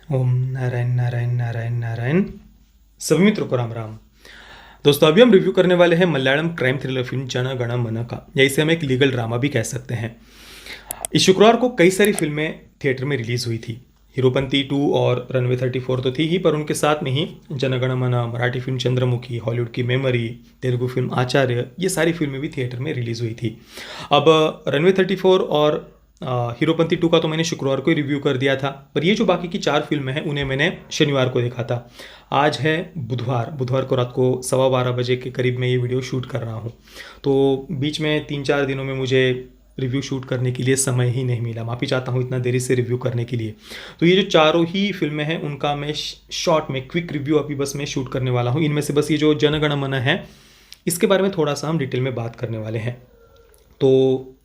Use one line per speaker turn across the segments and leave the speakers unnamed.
ओम नारायण नारायण नारायण नारायण। सभी मित्रों को राम राम। दोस्तों, अभी हम रिव्यू करने वाले हैं Malayalam crime thriller film Jana Gana मन का, या इसे हम एक लीगल ड्रामा भी कह सकते हैं। इस शुक्रवार को कई सारी फिल्में थिएटर में रिलीज हुई थी। हीरोपंती 2 और रनवे 34 तो थी ही, पर उनके साथ में ही जनगण मन, मराठी फिल्म चंद्रमुखी, हॉलीवुड की मेमोरी, तेलुगु फिल्म आचार्य, ये सारी फिल्में भी थिएटर में रिलीज हुई थी। अब रनवे 34 और हीरोपंती 2 का तो मैंने शुक्रवार को ही रिव्यू कर दिया था, पर ये जो बाकी की 4 फिल्में हैं उन्हें मैंने शनिवार को देखा था। आज है बुधवार को रात को 12:15 बजे के करीब मैं ये वीडियो शूट कर रहा हूँ। तो बीच में 3-4 दिनों में मुझे रिव्यू शूट करने के लिए समय ही नहीं मिला। माफ़ी चाहता हूँ इतना देरी से रिव्यू करने के लिए। तो ये जो चारों ही फिल्में हैं उनका मैं शॉर्ट में क्विक रिव्यू अभी बस मैं शूट करने वाला हूँ। इनमें से बस ये जो जनगण मन है इसके बारे में थोड़ा सा हम डिटेल में बात करने वाले हैं। तो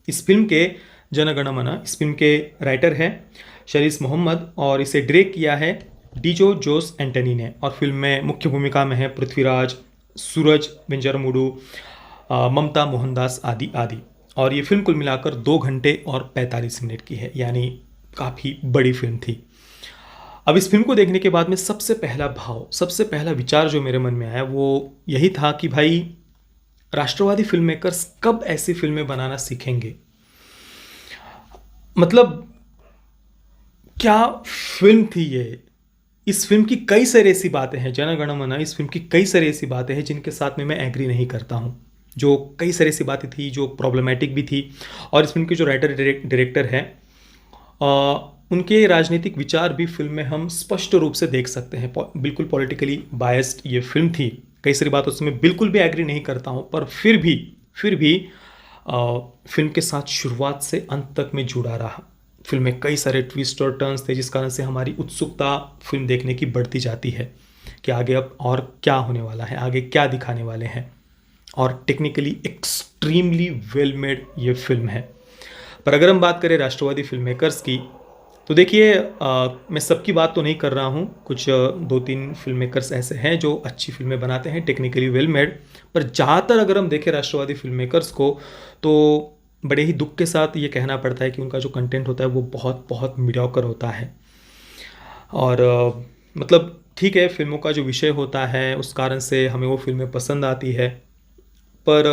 इस फिल्म के जनगण मन, इस फिल्म के राइटर हैं शरीस मोहम्मद और इसे डायरेक्ट किया है डीजो जोस एंटनी ने। और फिल्म में मुख्य भूमिका में है पृथ्वीराज, सूरज वेंजरमुडू, ममता मोहनदास आदि आदि। और ये फिल्म कुल मिलाकर 2 घंटे और 45 मिनट की है, यानी काफ़ी बड़ी फिल्म थी। अब इस फिल्म को देखने के बाद में सबसे पहला भाव, सबसे पहला विचार जो मेरे मन में आया वो यही था कि भाई, राष्ट्रवादी फिल्म मेकर्स कब ऐसी फिल्में बनाना सीखेंगे। मतलब क्या फिल्म थी ये। इस फिल्म की कई सारी ऐसी बातें हैं, जन गण मन, इस फिल्म की कई सारी ऐसी बातें हैं जिनके साथ में मैं एग्री नहीं करता हूँ। जो कई सारी ऐसी बातें थी जो प्रॉब्लमेटिक भी थी। और इस फिल्म के जो राइटर डायरेक्टर हैं उनके राजनीतिक विचार भी फिल्म में हम स्पष्ट रूप से देख सकते हैं। बिल्कुल पॉलिटिकली बायस्ड ये फिल्म थी। कई सारी बातों से मैं बिल्कुल भी एग्री नहीं करता हूँ, पर फिर भी फिल्म के साथ शुरुआत से अंत तक मैं जुड़ा रहा। फिल्म में कई सारे ट्विस्ट और टर्न्स थे जिस कारण से हमारी उत्सुकता फिल्म देखने की बढ़ती जाती है कि आगे अब और क्या होने वाला है, आगे क्या दिखाने वाले हैं। और टेक्निकली एक्सट्रीमली वेल मेड ये फिल्म है। पर अगर हम बात करें राष्ट्रवादी फिल्म मेकर्स की, तो देखिए, मैं सबकी बात तो नहीं कर रहा हूँ। कुछ 2-3 फिल्म मेकर्स ऐसे हैं जो अच्छी फिल्में बनाते हैं, टेक्निकली वेल मेड। पर ज़्यादातर अगर हम देखें राष्ट्रवादी फिल्म मेकर्स को, तो बड़े ही दुख के साथ ये कहना पड़ता है कि उनका जो कंटेंट होता है वो बहुत बहुत मीडियोकर होता है। और मतलब ठीक है, फिल्मों का जो विषय होता है उस कारण से हमें वो फिल्में पसंद आती है, पर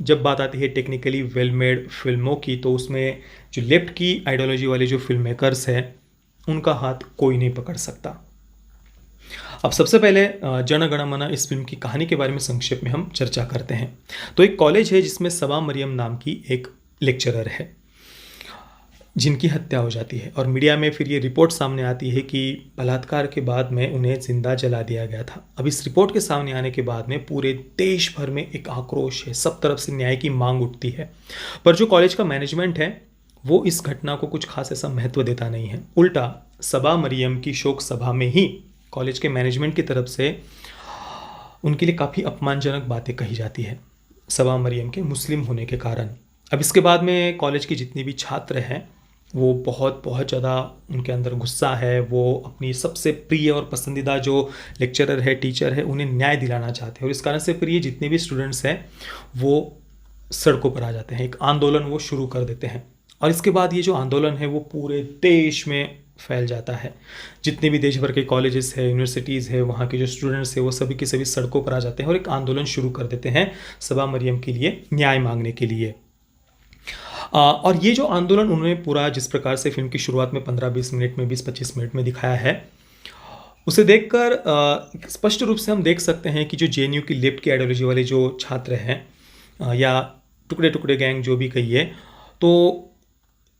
जब बात आती है टेक्निकली वेल मेड फिल्मों की, तो उसमें जो लेफ्ट की आइडियोलॉजी वाले जो फिल्म मेकर्स हैं उनका हाथ कोई नहीं पकड़ सकता। अब सबसे पहले जन गण मन, इस फिल्म की कहानी के बारे में संक्षेप में हम चर्चा करते हैं। तो एक कॉलेज है जिसमें सबा मरियम नाम की एक लेक्चरर है जिनकी हत्या हो जाती है, और मीडिया में फिर ये रिपोर्ट सामने आती है कि बलात्कार के बाद में उन्हें जिंदा जला दिया गया था। अब इस रिपोर्ट के सामने आने के बाद में पूरे देश भर में एक आक्रोश है, सब तरफ से न्याय की मांग उठती है। पर जो कॉलेज का मैनेजमेंट है वो इस घटना को कुछ खास ऐसा महत्व देता नहीं है। उल्टा सबा मरियम की शोक सभा में ही कॉलेज के मैनेजमेंट की तरफ से उनके लिए काफ़ी अपमानजनक बातें कही जाती है, सबा मरियम के मुस्लिम होने के कारण। अब इसके बाद में कॉलेज के जितने भी छात्र हैं वो बहुत बहुत ज़्यादा, उनके अंदर गुस्सा है। वो अपनी सबसे प्रिय और पसंदीदा जो लेक्चरर है, टीचर है, उन्हें न्याय दिलाना चाहते हैं। और इस कारण से फिर ये जितने भी स्टूडेंट्स हैं वो सड़कों पर आ जाते हैं, एक आंदोलन वो शुरू कर देते हैं। और इसके बाद ये जो आंदोलन है वो पूरे देश में फैल जाता है। जितने भी देश भर के कॉलेजेस है, यूनिवर्सिटीज़ है, वहाँ के जो स्टूडेंट्स है वो सभी के सभी सड़कों पर आ जाते हैं और एक आंदोलन शुरू कर देते हैं सबा मरियम के लिए न्याय मांगने के लिए। और ये जो आंदोलन उन्होंने पूरा, जिस प्रकार से फिल्म की शुरुआत में 15-20 मिनट में, 20-25 मिनट में दिखाया है, उसे देखकर स्पष्ट रूप से हम देख सकते हैं कि जो जेएनयू की लेफ्ट की आइडियोलॉजी वाले जो छात्र हैं, या टुकड़े टुकड़े गैंग जो भी कहिए, तो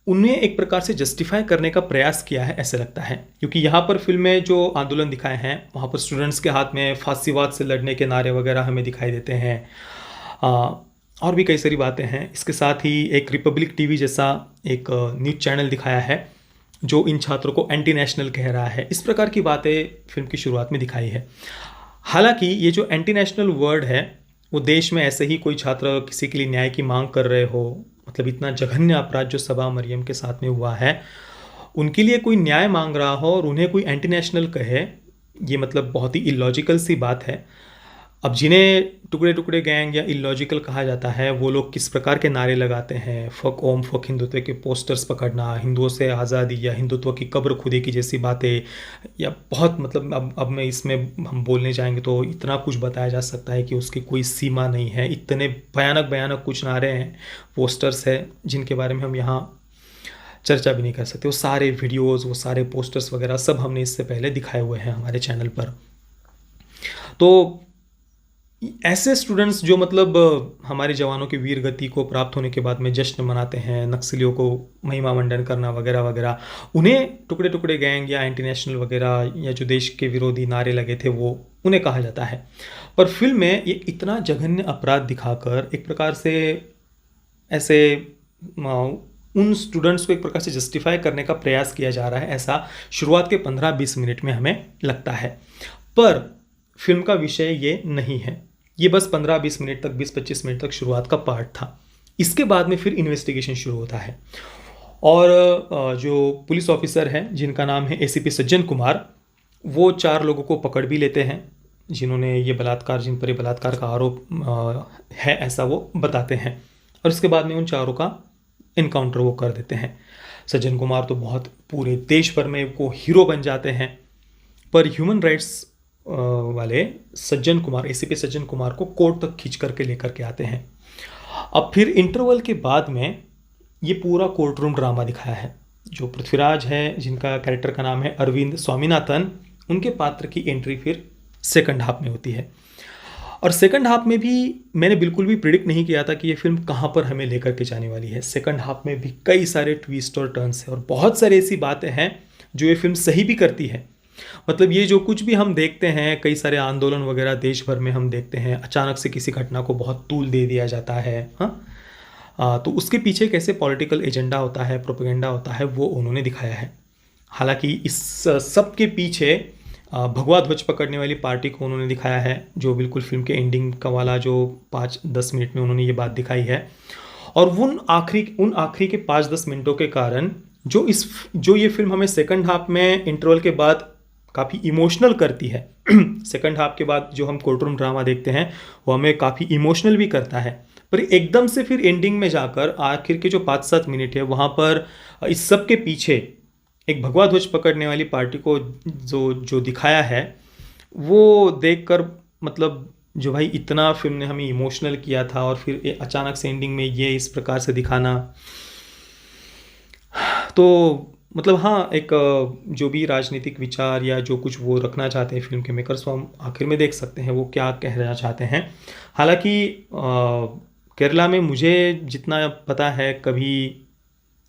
उन्हें एक प्रकार से जस्टिफाई करने का प्रयास किया है ऐसे लगता है। क्योंकि यहाँ पर फिल्म में जो आंदोलन दिखाए हैं वहाँ पर स्टूडेंट्स के हाथ में फांसीवाद से लड़ने के नारे वगैरह हमें दिखाई देते हैं। और भी कई सारी बातें हैं। इसके साथ ही एक रिपब्लिक टीवी जैसा एक न्यूज़ चैनल दिखाया है जो इन छात्रों को एंटी नेशनल कह रहा है। इस प्रकार की बातें फिल्म की शुरुआत में दिखाई है। हालांकि ये जो एंटी नेशनल वर्ड है वो देश में ऐसे ही कोई छात्र किसी के लिए न्याय की मांग कर रहे हो, मतलब इतना जघन्य अपराध जो सबा मरियम के साथ में हुआ है, उनके लिए कोई न्याय मांग रहा हो और उन्हें कोई एंटी नेशनल कहे, ये मतलब बहुत ही इलॉजिकल सी बात है। अब जिन्हें टुकड़े टुकड़े गैंग या इलॉजिकल कहा जाता है, वो लोग किस प्रकार के नारे लगाते हैं, फक ओम, फक हिंदुत्व के पोस्टर्स पकड़ना, हिंदुओं से आज़ादी या हिंदुत्व की कब्र खुदी की जैसी बातें, या बहुत मतलब अब मैं इसमें हम बोलने जाएंगे तो इतना कुछ बताया जा सकता है कि उसकी कोई सीमा नहीं है। इतने भयानक भयानक कुछ नारे हैं, पोस्टर्स हैं, जिनके बारे में हम यहाँ चर्चा भी नहीं कर सकते। वो सारे वीडियोस, वो सारे पोस्टर्स वगैरह सब हमने इससे पहले दिखाए हुए हैं हमारे चैनल पर। तो ऐसे स्टूडेंट्स जो मतलब हमारे जवानों की वीर गति को प्राप्त होने के बाद में जश्न मनाते हैं, नक्सलियों को महिमा मंडन करना वगैरह वगैरह, उन्हें टुकड़े टुकड़े गैंग या इंटरनेशनल वगैरह या जो देश के विरोधी नारे लगे थे वो उन्हें कहा जाता है। पर फिल्म में ये इतना जघन्य अपराध दिखाकर एक प्रकार से ऐसे उन स्टूडेंट्स को एक प्रकार से जस्टिफाई करने का प्रयास किया जा रहा है, ऐसा शुरुआत के 15-20 मिनट में हमें लगता है। पर फिल्म का विषय ये नहीं है। ये बस 15-20 मिनट तक, 20-25 मिनट तक शुरुआत का पार्ट था। इसके बाद में फिर इन्वेस्टिगेशन शुरू होता है और जो पुलिस ऑफिसर हैं जिनका नाम है एसीपी सज्जन कुमार, वो 4 लोगों को पकड़ भी लेते हैं जिन्होंने ये बलात्कार, जिन पर ये बलात्कार का आरोप है ऐसा वो बताते हैं। और उसके बाद में उन 4 का इनकाउंटर वो कर देते हैं। सज्जन कुमार तो बहुत पूरे देश भर में वो हीरो बन जाते हैं। पर ह्यूमन राइट्स वाले सज्जन कुमार, एसीपी सज्जन कुमार को कोर्ट तक खींच करके लेकर के आते हैं। अब फिर इंटरवल के बाद में ये पूरा कोर्ट रूम ड्रामा दिखाया है। जो पृथ्वीराज है, जिनका कैरेक्टर का नाम है अरविंद स्वामीनाथन, उनके पात्र की एंट्री फिर सेकंड हाफ में होती है। और सेकंड हाफ में भी मैंने बिल्कुल भी प्रिडिक्ट नहीं किया था कि ये फिल्म कहाँ पर हमें लेकर के जाने वाली है। सेकंड हाफ में भी कई सारे ट्विस्ट और टर्न्स हैं और बहुत सारी ऐसी बातें हैं जो ये फिल्म सही भी करती है। मतलब ये जो कुछ भी हम देखते हैं, कई सारे आंदोलन वगैरह देश भर में हम देखते हैं, अचानक से किसी घटना को बहुत तूल दे दिया जाता है, हाँ, तो उसके पीछे कैसे पॉलिटिकल एजेंडा होता है, प्रोपेगेंडा होता है, वो उन्होंने दिखाया है। हालांकि इस सब के पीछे भगवा ध्वज पकड़ने वाली पार्टी को उन्होंने दिखाया है, जो बिल्कुल फिल्म के एंडिंग का वाला जो 5-10 मिनट में उन्होंने ये बात दिखाई है। और उन आखिरी के 5-10 मिनटों के कारण जो ये फिल्म हमें सेकंड हाफ में इंटरवल के बाद काफ़ी इमोशनल करती है। सेकंड हाफ के बाद जो हम कोर्ट रूम ड्रामा देखते हैं वो हमें काफ़ी इमोशनल भी करता है। पर एकदम से फिर एंडिंग में जाकर आखिर के जो 5-7 मिनट है वहाँ पर इस सब के पीछे एक भगवा ध्वज पकड़ने वाली पार्टी को जो दिखाया है, वो देखकर मतलब जो भाई इतना फिल्म ने हमें इमोशनल किया था और फिर अचानक से एंडिंग में ये इस प्रकार से दिखाना, तो मतलब हाँ, एक जो भी राजनीतिक विचार या जो कुछ वो रखना चाहते हैं फिल्म के मेकर्स, वो हम आखिर में देख सकते हैं वो क्या कहना चाहते हैं। हालांकि केरला में मुझे जितना पता है कभी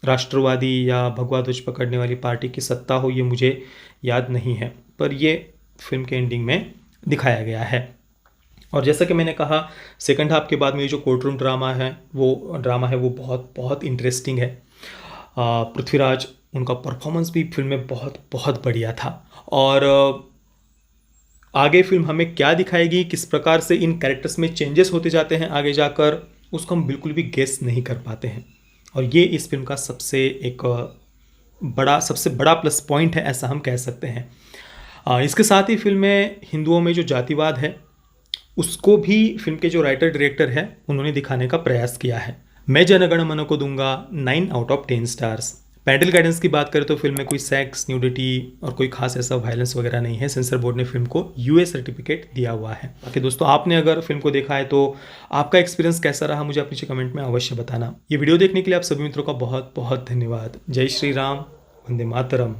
राष्ट्रवादी या भगवा ध्वज पकड़ने वाली पार्टी की सत्ता हो, ये मुझे याद नहीं है, पर ये फिल्म के एंडिंग में दिखाया गया है। और जैसा कि मैंने कहा, सेकंड हाफ के बाद में जो कोर्ट रूम ड्रामा है वो बहुत बहुत इंटरेस्टिंग है। पृथ्वीराज, उनका परफॉर्मेंस भी फिल्म में बहुत बहुत बढ़िया था। और आगे फिल्म हमें क्या दिखाएगी, किस प्रकार से इन कैरेक्टर्स में चेंजेस होते जाते हैं आगे जाकर, उसको हम बिल्कुल भी गेस नहीं कर पाते हैं। और ये इस फिल्म का सबसे बड़ा प्लस पॉइंट है, ऐसा हम कह सकते हैं। इसके साथ ही फिल्म में हिंदुओं में जो जातिवाद है उसको भी फिल्म के जो राइटर डायरेक्टर है उन्होंने दिखाने का प्रयास किया है। मैं जनगण मन को दूंगा 9/10 स्टार्स। पेरेंटल गाइडेंस की बात करें तो फिल्म में कोई सेक्स, न्यूडिटी और कोई खास ऐसा वायलेंस वगैरह नहीं है। सेंसर बोर्ड ने फिल्म को यूए सर्टिफिकेट दिया हुआ है। बाकी दोस्तों, आपने अगर फिल्म को देखा है तो आपका एक्सपीरियंस कैसा रहा, मुझे आप नीचे कमेंट में अवश्य बताना। ये वीडियो देखने के लिए आप सभी मित्रों का बहुत बहुत धन्यवाद। जय श्री राम, वंदे मातरम।